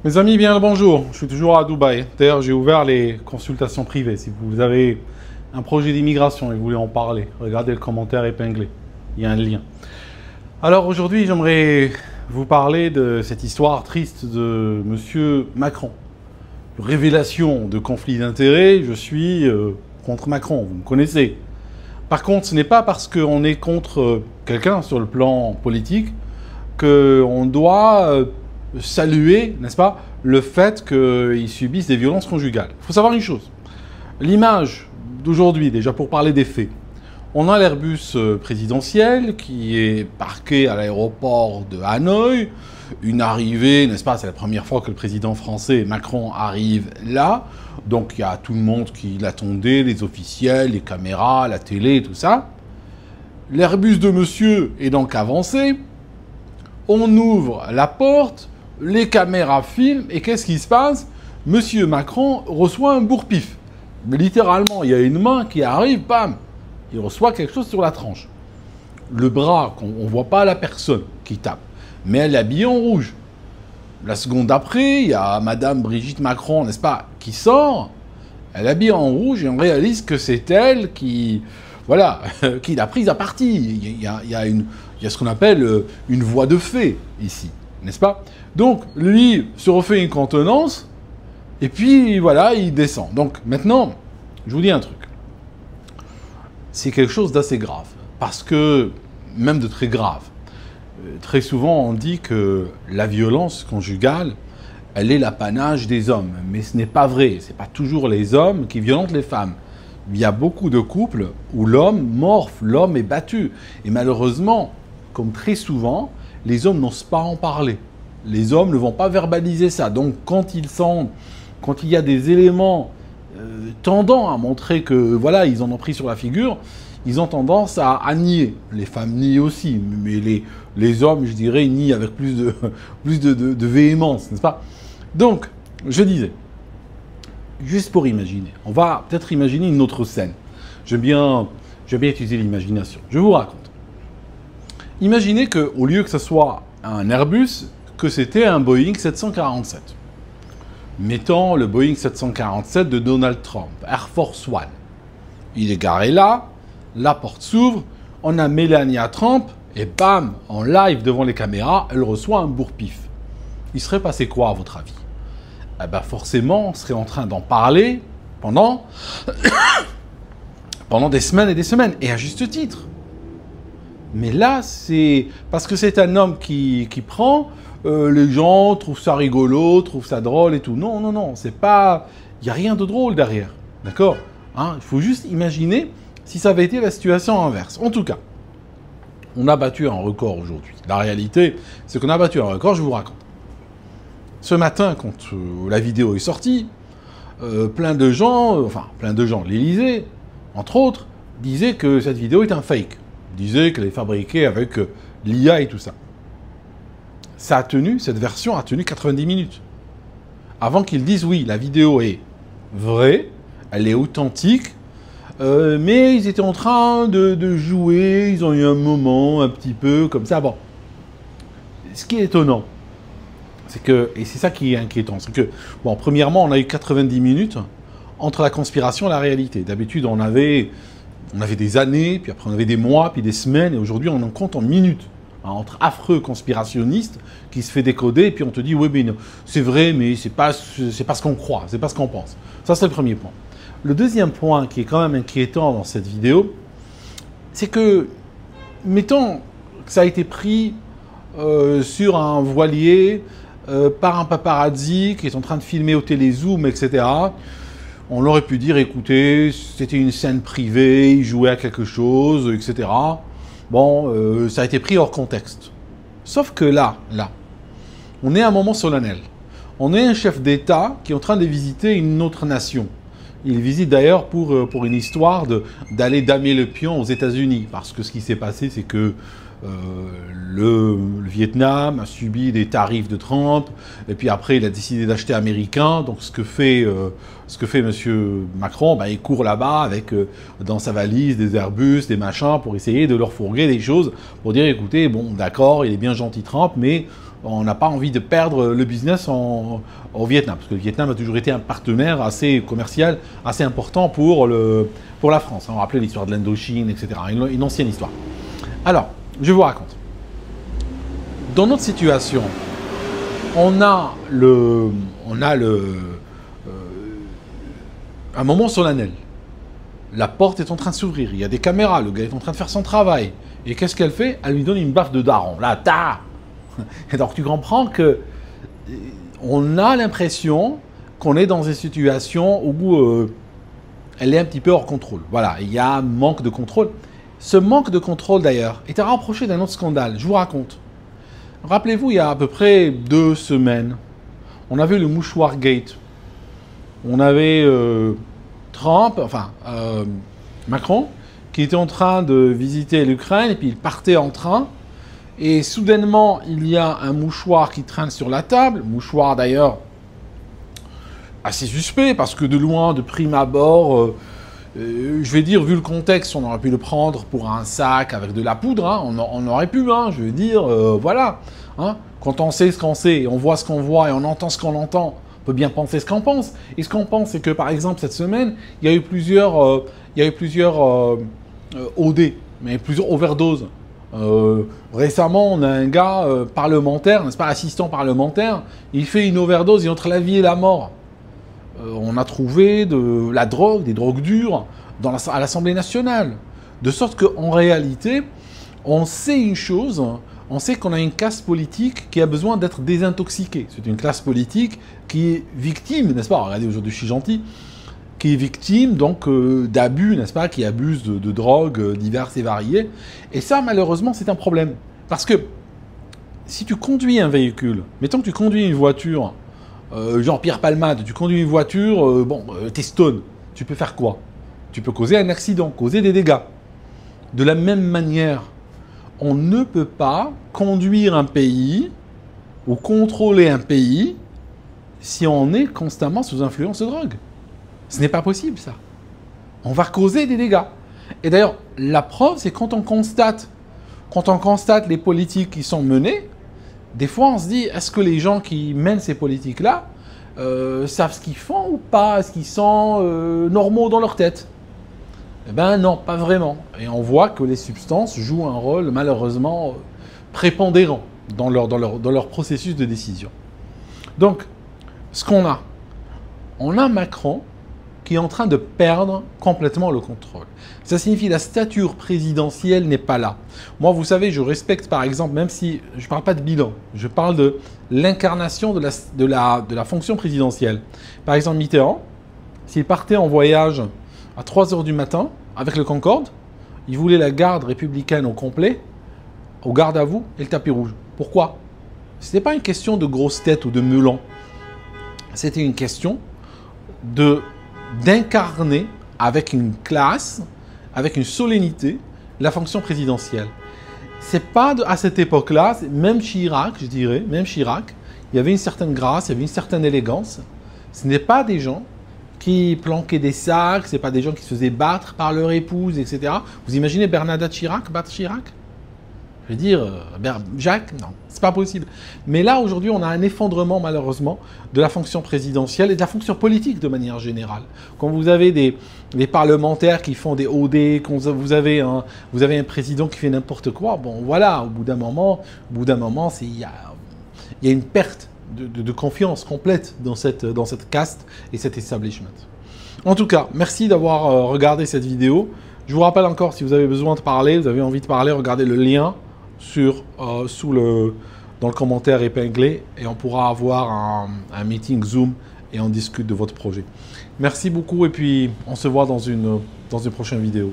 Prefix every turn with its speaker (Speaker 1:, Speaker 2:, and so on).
Speaker 1: Mes amis, bien le bonjour. Je suis toujours à Dubaï. D'ailleurs, j'ai ouvert les consultations privées. Si vous avez un projet d'immigration et vous voulez en parler, regardez le commentaire épinglé. Il y a un lien. Alors aujourd'hui, j'aimerais vous parler de cette histoire triste de Monsieur Macron. Révélation de conflit d'intérêts, je suis contre Macron, vous me connaissez. Par contre, ce n'est pas parce qu'on est contre quelqu'un sur le plan politique qu'on doit saluer, n'est-ce pas, le fait qu'ils subissent des violences conjugales. Il faut savoir une chose. L'image d'aujourd'hui, déjà pour parler des faits, on a l'Airbus présidentiel qui est parqué à l'aéroport de Hanoï. Une arrivée, n'est-ce pas, c'est la première fois que le président français Macron arrive là. Donc il y a tout le monde qui l'attendait, les officiels, les caméras, la télé, tout ça. L'Airbus de monsieur est donc avancé. On ouvre la porte, les caméras filment, et qu'est-ce qui se passe? Monsieur Macron reçoit un bourre-pif. Littéralement, il y a une main qui arrive, bam, il reçoit quelque chose sur la tranche. Le bras, on ne voit pas la personne qui tape, mais elle est habillée en rouge. La seconde d'après, il y a Madame Brigitte Macron, n'est-ce pas, qui sort, elle est habillée en rouge, et on réalise que c'est elle qui, voilà, qui l'a prise à partie. Il y a ce qu'on appelle une voie de fait ici, n'est-ce pas? Donc, lui se refait une contenance, et puis voilà, il descend. Donc maintenant, je vous dis un truc. C'est quelque chose d'assez grave, parce que, même de très grave, très souvent on dit que la violence conjugale, elle est l'apanage des hommes. Mais ce n'est pas vrai, ce n'est pas toujours les hommes qui violentent les femmes. Il y a beaucoup de couples où l'homme morfle, l'homme est battu. Et malheureusement, comme très souvent, les hommes n'osent pas en parler. Les hommes ne vont pas verbaliser ça. Donc quand il y a des éléments tendant à montrer que voilà, ils en ont pris sur la figure, ils ont tendance à nier. Les femmes nient aussi, mais les hommes, je dirais, nient avec plus de véhémence, n'est-ce pas? Donc, je disais, juste pour imaginer, on va peut-être imaginer une autre scène. J'aime bien utiliser l'imagination. Je vous raconte. Imaginez qu'au lieu que ce soit un Airbus, que c'était un Boeing 747. Mettons le Boeing 747 de Donald Trump, Air Force One. Il est garé là, la porte s'ouvre, on a Melania Trump, et bam, en live devant les caméras, elle reçoit un bourre-pif. Il serait passé quoi à votre avis? Eh ben forcément, on serait en train d'en parler pendant des semaines et des semaines, et à juste titre. Mais là, c'est parce que c'est un homme qui prend, les gens trouvent ça rigolo, trouvent ça drôle et tout. Non, non, non, c'est pas... Il n'y a rien de drôle derrière, d'accord, hein? Il faut juste imaginer si ça avait été la situation inverse. En tout cas, on a battu un record aujourd'hui. La réalité, c'est qu'on a battu un record, je vous raconte. Ce matin, quand la vidéo est sortie, plein de gens, l'Élysée, entre autres, disaient que cette vidéo est un fake. Disait qu'elle est fabriquée avec l'IA et tout ça. Cette version a tenu 90 minutes. Avant qu'ils disent oui, la vidéo est vraie, elle est authentique, mais ils étaient en train de jouer, ils ont eu un moment un petit peu comme ça. Bon, ce qui est étonnant, c'est que, et c'est ça qui est inquiétant, c'est que, bon, premièrement, on a eu 90 minutes entre la conspiration et la réalité. D'habitude, on avait des années, puis après on avait des mois, puis des semaines, et aujourd'hui on en compte en minutes. Hein, entre affreux conspirationnistes qui se fait décoder, et puis on te dit, oui, mais c'est vrai, mais c'est pas ce qu'on croit, c'est pas ce qu'on pense. Ça, c'est le premier point. Le deuxième point qui est quand même inquiétant dans cette vidéo, c'est que, mettons que ça a été pris sur un voilier par un paparazzi qui est en train de filmer au télézoom, etc. On aurait pu dire, écoutez, c'était une scène privée, il jouait à quelque chose, etc. Bon, ça a été pris hors contexte. Sauf que là, on est à un moment solennel. On est un chef d'État qui est en train de visiter une autre nation. Il visite d'ailleurs pour une histoire d'aller damer le pion aux États-Unis. Parce que ce qui s'est passé, c'est que le Vietnam a subi des tarifs de Trump, et puis après il a décidé d'acheter américain. Donc ce que fait M. Macron, ben, il court là-bas avec dans sa valise des Airbus, des machins, pour essayer de leur fourguer des choses, pour dire écoutez, bon d'accord, il est bien gentil Trump, mais on n'a pas envie de perdre le business au Vietnam, parce que le Vietnam a toujours été un partenaire assez commercial, assez important pour la France. On rappelait l'histoire de l'Indochine, etc. Une ancienne histoire. Alors, je vous raconte. Dans notre situation, on a un moment solennel. La porte est en train de s'ouvrir, il y a des caméras, le gars est en train de faire son travail. Et qu'est-ce qu'elle fait? Elle lui donne une baffe de daron. Là, ta. Et donc tu comprends que on a l'impression qu'on est dans une situation où elle est un petit peu hors contrôle. Voilà, il y a un manque de contrôle. Ce manque de contrôle d'ailleurs était rapproché d'un autre scandale. Je vous raconte. Rappelez-vous, il y a à peu près 2 semaines, on avait le mouchoir gate. On avait Macron, qui était en train de visiter l'Ukraine, et puis il partait en train, et soudainement, il y a un mouchoir qui traîne sur la table, mouchoir d'ailleurs assez suspect, parce que de loin, de prime abord, je vais dire, vu le contexte, on aurait pu le prendre pour un sac avec de la poudre, hein, on aurait pu, hein, je veux dire, voilà. Hein, quand on sait ce qu'on sait, on voit ce qu'on voit, et on entend ce qu'on entend, on peut bien penser ce qu'on pense. Et ce qu'on pense, c'est que, par exemple, cette semaine, il y a eu plusieurs OD, mais plusieurs overdoses. Récemment, on a un gars parlementaire, n'est-ce pas, assistant parlementaire, il fait une overdose, et entre la vie et la mort. On a trouvé de la drogue, des drogues dures, à l'Assemblée nationale. De sorte qu'en réalité, on sait une chose, on sait qu'on a une classe politique qui a besoin d'être désintoxiquée. C'est une classe politique qui est victime, n'est-ce pas? Regardez, aujourd'hui je suis gentil, qui est victime donc d'abus, n'est-ce pas? Qui abuse de drogues diverses et variées. Et ça, malheureusement, c'est un problème. Parce que si tu conduis un véhicule, mettons que tu conduis une voiture, genre Pierre Palmade, tu conduis une voiture, t'es stone, tu peux faire quoi? Tu peux causer un accident, causer des dégâts. De la même manière, on ne peut pas conduire un pays ou contrôler un pays si on est constamment sous influence de drogue. Ce n'est pas possible, ça. On va causer des dégâts. Et d'ailleurs, la preuve, c'est quand on constate les politiques qui sont menées, des fois on se dit, est-ce que les gens qui mènent ces politiques-là savent ce qu'ils font ou pas? Est-ce qu'ils sont normaux dans leur tête? Eh bien non, pas vraiment. Et on voit que les substances jouent un rôle malheureusement prépondérant dans leur processus de décision. Donc, ce qu'on a, on a Macron qui est en train de perdre complètement le contrôle. Ça signifie que la stature présidentielle n'est pas là. Moi, vous savez, je respecte par exemple, même si je ne parle pas de bilan, je parle de l'incarnation de la fonction présidentielle. Par exemple, Mitterrand, s'il partait en voyage à 3 h du matin, avec le Concorde, il voulait la garde républicaine au complet, au garde à vous et le tapis rouge. Pourquoi? Ce n'était pas une question de grosse tête ou de melon. C'était une question d'incarner avec une classe, avec une solennité, la fonction présidentielle. C'est pas à cette époque-là, même Chirac, je dirais, même Chirac, il y avait une certaine grâce, il y avait une certaine élégance. Ce n'est pas des gens qui planquaient des sacs, ce n'est pas des gens qui se faisaient battre par leur épouse, etc. Vous imaginez Bernadette Chirac battre Chirac? Je veux dire, Jacques, non, c'est pas possible. Mais là, aujourd'hui, on a un effondrement, malheureusement, de la fonction présidentielle et de la fonction politique de manière générale. Quand vous avez des parlementaires qui font des OD, quand vous avez un président qui fait n'importe quoi, bon, voilà, au bout d'un moment, il y a une perte de confiance complète dans cette caste et cet establishment. En tout cas, merci d'avoir regardé cette vidéo. Je vous rappelle encore, si vous avez besoin de parler, vous avez envie de parler, regardez le lien dans le commentaire épinglé et on pourra avoir un meeting Zoom et on discute de votre projet. Merci beaucoup et puis on se voit dans une prochaine vidéo.